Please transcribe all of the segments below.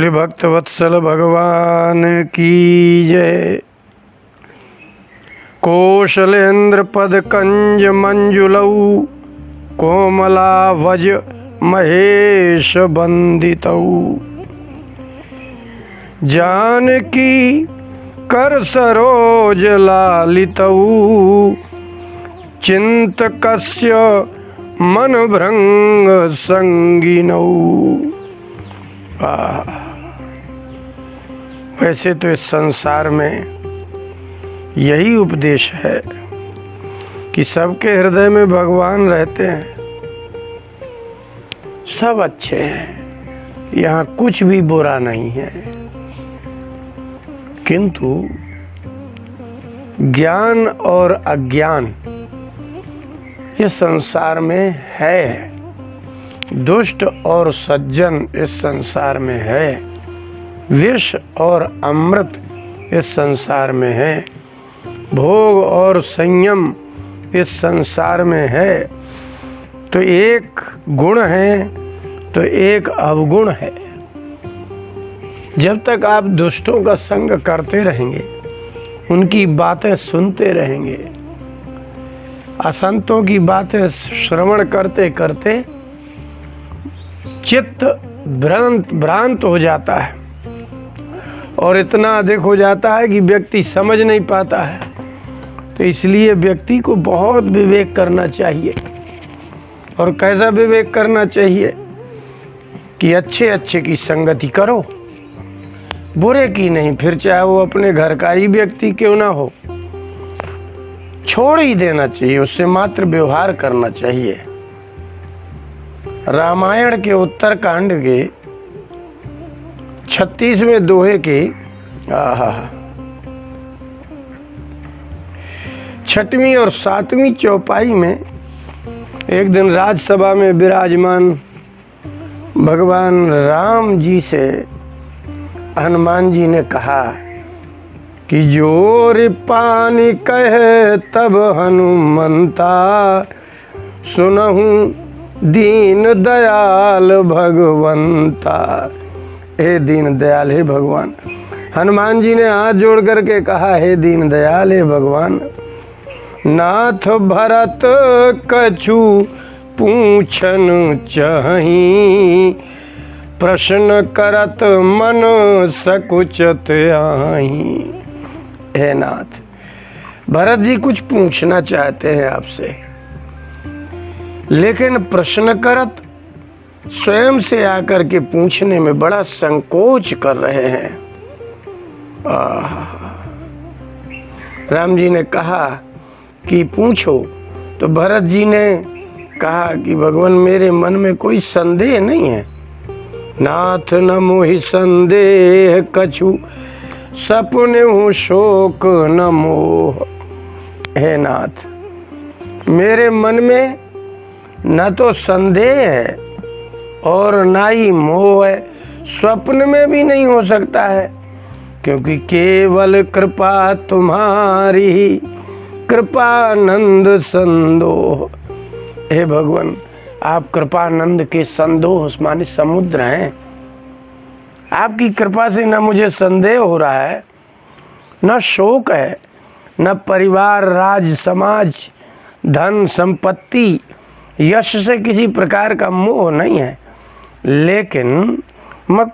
बोले भक्त वत्सल भगवान की जय। कौशलेन्द्र पद कंज मंजुलऊ कोमला वज महेश बंदितऊ। जानकी कर सरोज लालितऊ चिंतकस्य मन भृंग संगिनऊ। वैसे तो इस संसार में यही उपदेश है कि सबके हृदय में भगवान रहते हैं, सब अच्छे हैं, यहाँ कुछ भी बुरा नहीं है। किंतु ज्ञान और अज्ञान ये संसार में है, दुष्ट और सज्जन इस संसार में है, विष और अमृत इस संसार में है, भोग और संयम इस संसार में है। तो एक गुण है तो एक अवगुण है। जब तक आप दुष्टों का संग करते रहेंगे, उनकी बातें सुनते रहेंगे, असंतों की बातें श्रवण करते करते चित्त भ्रांत हो जाता है और इतना अधिक हो जाता है कि व्यक्ति समझ नहीं पाता है। तो इसलिए व्यक्ति को बहुत विवेक करना चाहिए। और कैसा विवेक करना चाहिए कि अच्छे अच्छे की संगति करो, बुरे की नहीं। फिर चाहे वो अपने घर का ही व्यक्ति क्यों ना हो, छोड़ ही देना चाहिए, उससे मात्र व्यवहार करना चाहिए। रामायण के उत्तरकांड के 36वें दोहे के 6वीं और 7वीं चौपाई में एक दिन राजसभा में विराजमान भगवान राम जी से हनुमान जी ने कहा कि जोर पानी कहे तब हनुमंता सुनहूं दीन दयाल भगवंता। हे दीन दयाल हे भगवान। हनुमान जी ने हाथ जोड़ करके कहा, हे दीन दयाल हे भगवान, नाथ भरत कछु पूछन चाही, प्रश्न करत मन सकुचत आही। हे नाथ, भरत जी कुछ पूछना चाहते हैं आपसे, लेकिन प्रश्न करत स्वयं से आकर के पूछने में बड़ा संकोच कर रहे हैं। राम जी ने कहा कि पूछो, तो भरत जी ने कहा कि भगवान मेरे मन में कोई संदेह नहीं है। नाथ न मोहि संदेह कछु, सपने हूँ शोक न मोह। हे नाथ, मेरे मन में न तो संदेह है और ना ही मोह है, स्वप्न में भी नहीं हो सकता है, क्योंकि केवल कृपा तुम्हारी, कृपानंद संदोह। हे भगवान, आप कृपानंद के संदोह माने समुद्र हैं। आपकी कृपा से न मुझे संदेह हो रहा है, न शोक है, न परिवार, राज, समाज, धन, संपत्ति, यश से किसी प्रकार का मोह नहीं है। लेकिन मैं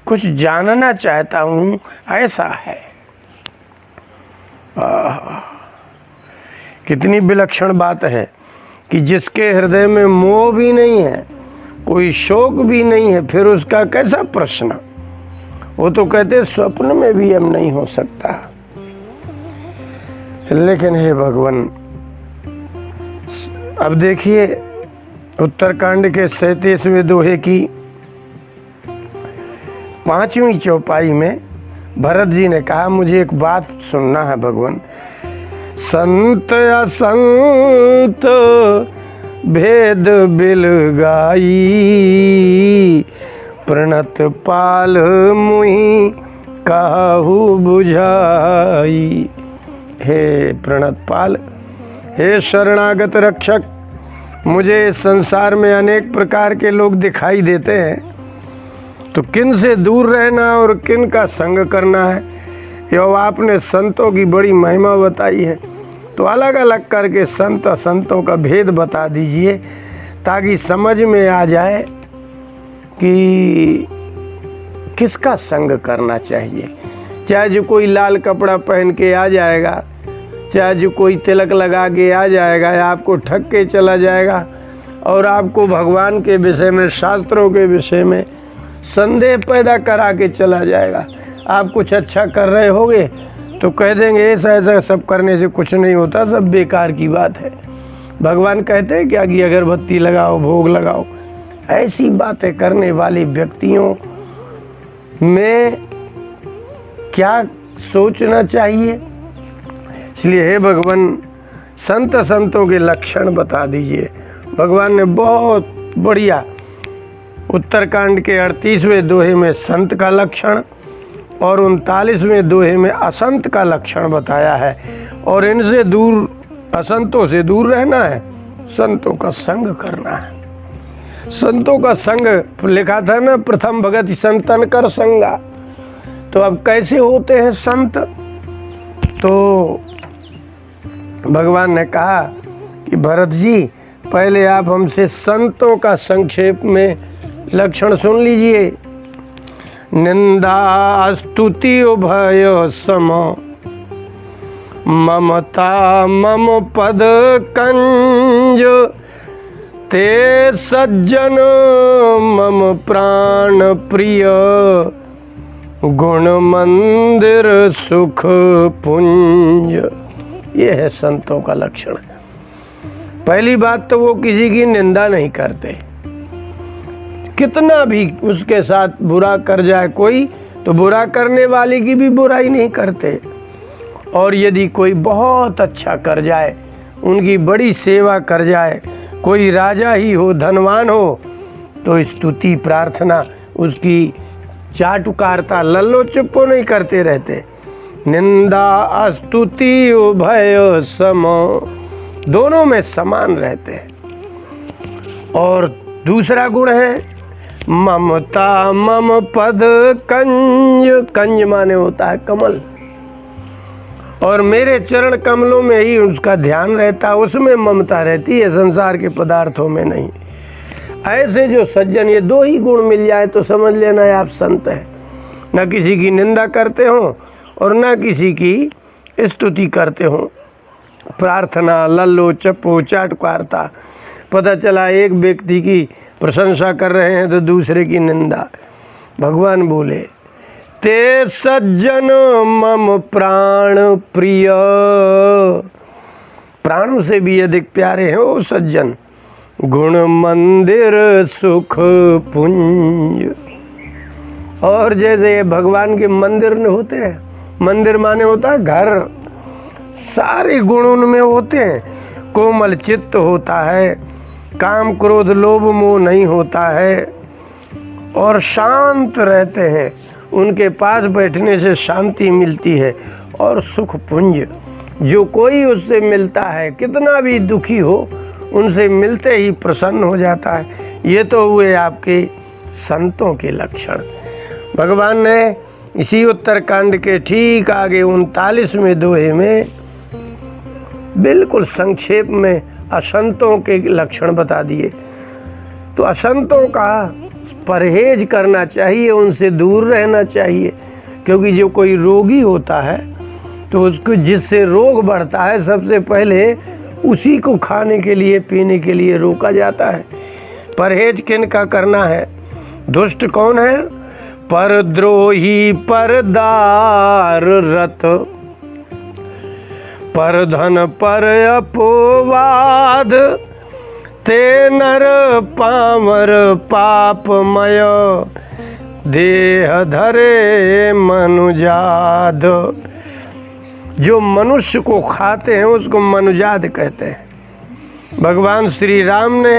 कुछ जानना चाहता हूँ, ऐसा है। कितनी विलक्षण बात है कि जिसके हृदय में मोह भी नहीं है, कोई शोक भी नहीं है, फिर उसका कैसा प्रश्न। वो तो कहते स्वप्न में भी हम नहीं हो सकता। लेकिन हे भगवान, अब देखिए उत्तरकांड के 37वें दोहे की 5वीं चौपाई में भरत जी ने कहा, मुझे एक बात सुनना है भगवान। संत असंत भेद बिल गाई, प्रणत पाल मुहि काहू बुझाई। हे प्रणत पाल, हे शरणागत रक्षक, मुझे इस संसार में अनेक प्रकार के लोग दिखाई देते हैं, तो किन से दूर रहना और किन का संग करना है, यह आपने संतों की बड़ी महिमा बताई है। तो अलग अलग करके संत असंतों का भेद बता दीजिए, ताकि समझ में आ जाए कि किसका संग करना चाहिए। चाहे जो कोई लाल कपड़ा पहन के आ जाएगा, चाहे जो कोई तिलक लगा के आ जाएगा, आपको ठग के चला जाएगा और आपको भगवान के विषय में, शास्त्रों के विषय में संदेह पैदा करा के चला जाएगा। आप कुछ अच्छा कर रहे होगे तो कह देंगे ऐसा ऐसा सब करने से कुछ नहीं होता, सब बेकार की बात है। भगवान कहते हैं क्या कि अगरबत्ती लगाओ, भोग लगाओ। ऐसी बातें करने वाले व्यक्तियों में क्या सोचना चाहिए। इसलिए हे भगवान, संत संतों के लक्षण बता दीजिए। भगवान ने बहुत बढ़िया उत्तरकांड के 38वें दोहे में संत का लक्षण और 39वें दोहे में असंत का लक्षण बताया है। और इनसे दूर, असंतों से दूर रहना है, संतों का संग करना है। संतों का संग लिखा था ना, प्रथम भगत संतन कर संगा। तो अब कैसे होते हैं संत? तो भगवान ने कहा कि भरत जी, पहले आप हमसे संतों का संक्षेप में लक्षण सुन लीजिए। निंदा स्तुति उभय सम, ममता मम पद कंज, ते सज्जन मम प्राण प्रिय, गुण मंदिर सुख पुंज। ये है संतों का लक्षण। पहली बात तो वो किसी की निंदा नहीं करते। कितना भी उसके साथ बुरा कर जाए कोई, तो बुरा करने वाले की भी बुराई नहीं करते। और यदि कोई बहुत अच्छा कर जाए, उनकी बड़ी सेवा कर जाए, कोई राजा ही हो, धनवान हो, तो स्तुति प्रार्थना, उसकी चाटुकारता, लल्लो चिप्पो नहीं करते रहते। निंदा स्तुति उभय सम, दोनों में समान रहते हैं। और दूसरा गुण है ममता मम पद कंज। कंज माने होता है कमल, और मेरे चरण कमलों में ही उसका ध्यान रहता है, उसमें ममता रहती है, संसार के पदार्थों में नहीं। ऐसे जो सज्जन, ये दो ही गुण मिल जाए तो समझ लेना है आप संत हैं। न किसी की निंदा करते हो और न किसी की स्तुति करते हो। प्रार्थना, लल्लो चप्पो, चाटुकारता। पता चला एक व्यक्ति की प्रशंसा कर रहे हैं तो दूसरे की निंदा। भगवान बोले, ते सज्जन मम प्राण प्रिय, प्राणों से भी अधिक प्यारे हैं वो सज्जन। गुण मंदिर सुख पुंज। और जैसे भगवान के मंदिर में होते हैं, मंदिर माने होता है घर, सारे गुण उनमें होते हैं। कोमल चित्त होता है, काम क्रोध लोभ मोह नहीं होता है, और शांत रहते हैं। उनके पास बैठने से शांति मिलती है। और सुख पुंज, जो कोई उससे मिलता है, कितना भी दुखी हो, उनसे मिलते ही प्रसन्न हो जाता है। ये तो हुए आपके संतों के लक्षण। भगवान ने इसी उत्तरकांड के ठीक आगे 39वें दोहे में बिल्कुल संक्षेप में असंतों के लक्षण बता दिए। तो असंतों का परहेज करना चाहिए, उनसे दूर रहना चाहिए। क्योंकि जो कोई रोगी होता है तो उसको जिससे रोग बढ़ता है, सबसे पहले उसी को खाने के लिए पीने के लिए रोका जाता है। परहेज किन का करना है? दुष्ट कौन है? परद्रोही, परदार रत, पर धन पर अपवाद, ते नर पामर पापमय, देह धरे मनुजाद। जो मनुष्य को खाते हैं उसको मनुजाद कहते हैं। भगवान श्री राम ने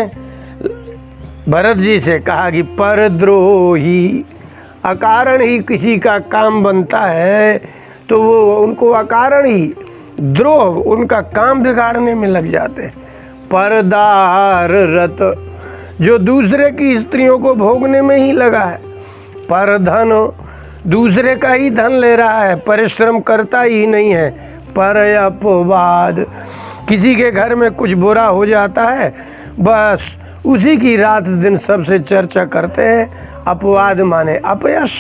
भरत जी से कहा कि परद्रोही, अकारण ही किसी का काम बनता है तो वो उनको अकारण ही द्रोह, उनका काम बिगाड़ने में लग जाते हैं। परदार रत, जो दूसरे की स्त्रियों को भोगने में ही लगा है, पर धन दूसरे का ही धन ले रहा है, परिश्रम करता ही नहीं है। पर अपवाद किसी के घर में कुछ बुरा हो जाता है, बस उसी की रात दिन सबसे चर्चा करते हैं। अपवाद माने अपयश।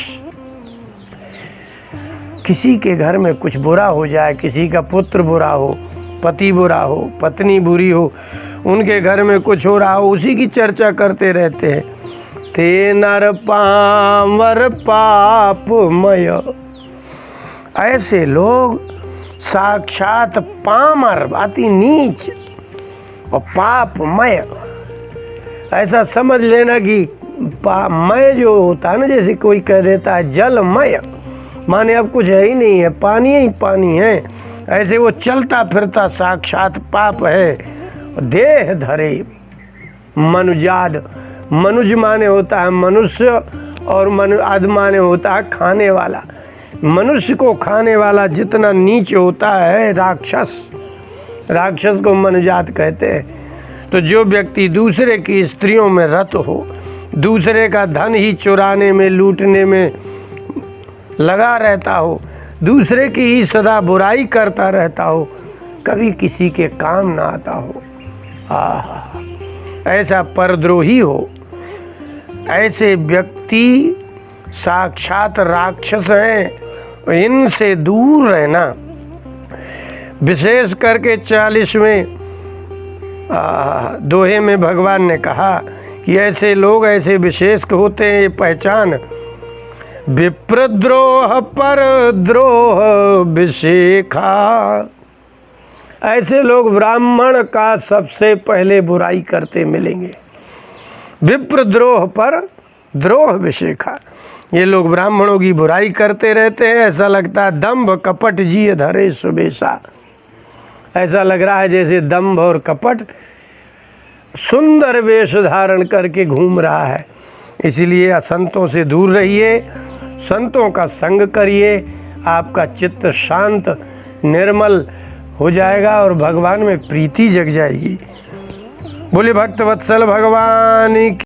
किसी के घर में कुछ बुरा हो जाए, किसी का पुत्र बुरा हो, पति बुरा हो, पत्नी बुरी हो, उनके घर में कुछ हो रहा हो, उसी की चर्चा करते रहते हैं। ते नर पामर पापमय, ऐसे लोग साक्षात पामर, अति नीच और पापमय। ऐसा समझ लेना कि मय जो होता है ना, जैसे कोई कह देता है जलमय, माने अब कुछ है ही नहीं है, पानी ही पानी है। ऐसे वो चलता फिरता साक्षात पाप है। देह धरे मनुजाद, मनुज माने होता है मनुष्य, और आद माने होता है खाने वाला। मनुष्य को खाने वाला जितना नीच होता है राक्षस, राक्षस को मनुजात कहते हैं। तो जो व्यक्ति दूसरे की स्त्रियों में रत हो, दूसरे का धन ही चुराने में, लूटने में लगा रहता हो, दूसरे की ही सदा बुराई करता रहता हो, कभी किसी के काम ना आता हो, ऐसा परद्रोही हो, ऐसे व्यक्ति साक्षात राक्षस हैं। इनसे दूर रहना। विशेष करके 40वें दोहे में भगवान ने कहा कि ऐसे लोग ऐसे विशेष होते हैं, ये पहचान। विप्रद्रोह परद्रोह विशेखा, ऐसे लोग ब्राह्मण का सबसे पहले बुराई करते मिलेंगे। विप्रद्रोह पर द्रोह विशेखा, ये लोग ब्राह्मणों की बुराई करते रहते हैं। ऐसा लगता है दंभ कपट जिय धरे सुबेशा, ऐसा लग रहा है जैसे दंभ और कपट सुंदर वेश धारण करके घूम रहा है। इसलिए असंतों से दूर रहिए, संतों का संग करिए, आपका चित्त शांत निर्मल हो जाएगा और भगवान में प्रीति जग जाएगी। बोले भक्तवत्सल भगवान की।